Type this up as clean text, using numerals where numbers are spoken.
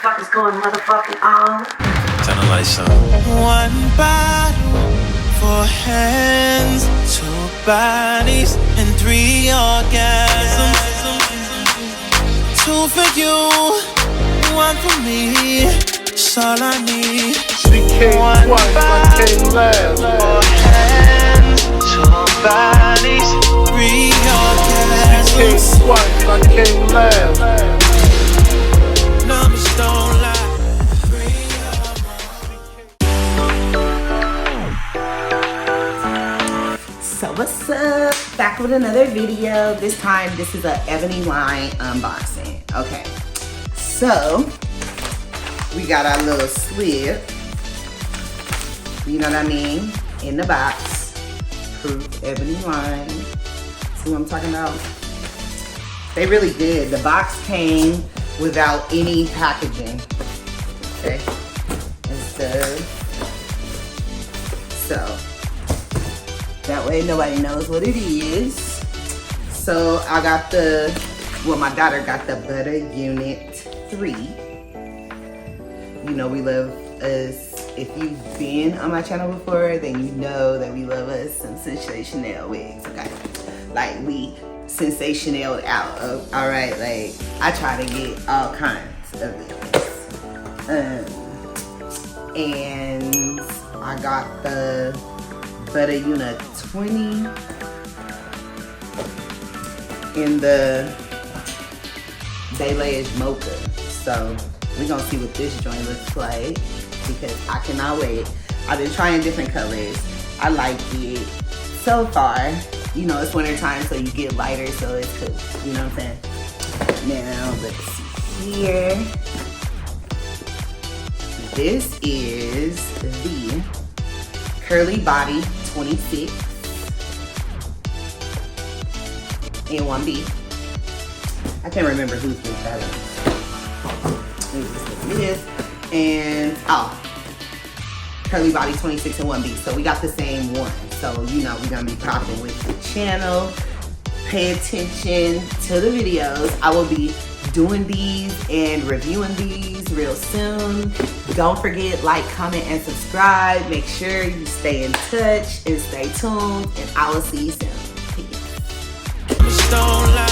motherfuckers going motherfucking on. Turn the lights on. One bottle, four hands, two bodies, and three orgasms. Two for you, one for me. That's all I need. She came twice, I came last. Four hands, two bodies, three orgasms. She came twice, I came last. Numbers don't lie. So what's up? Back with another video. This time this is a ebony line unboxing. Okay, so we got our little slip, you know what I mean, in the box. Proof ebony line. See what I'm talking about? They really good. The box came without any packaging. Okay, and so that way nobody knows what it is. So I got my daughter got the Butter Unit 3. You know we love us. If you've been on my channel before, then you know that we love us some Sensationnel wigs, okay? Like we sensational out of, all right? Like I try to get all kinds of wigs. And I got the Butter Unit 20 in the Balayage mocha. So we're gonna see what this joint looks like because I cannot wait. I've been trying different colors. I like it so far. You know, it's winter time, so you get lighter, so it's cool. You know what I'm saying? Now let's see here. This is the Curly Body 26 in 1B. I can't remember whose wig that is. It is. And Curly Body 26 in 1B. So we got the same one. So you know we're gonna be popping with the channel. Pay attention to the videos. I will be doing these and reviewing these real soon. Don't forget, like, comment, and subscribe. Make sure you stay in touch and stay tuned, and I will see you soon. Peace. Don't lie.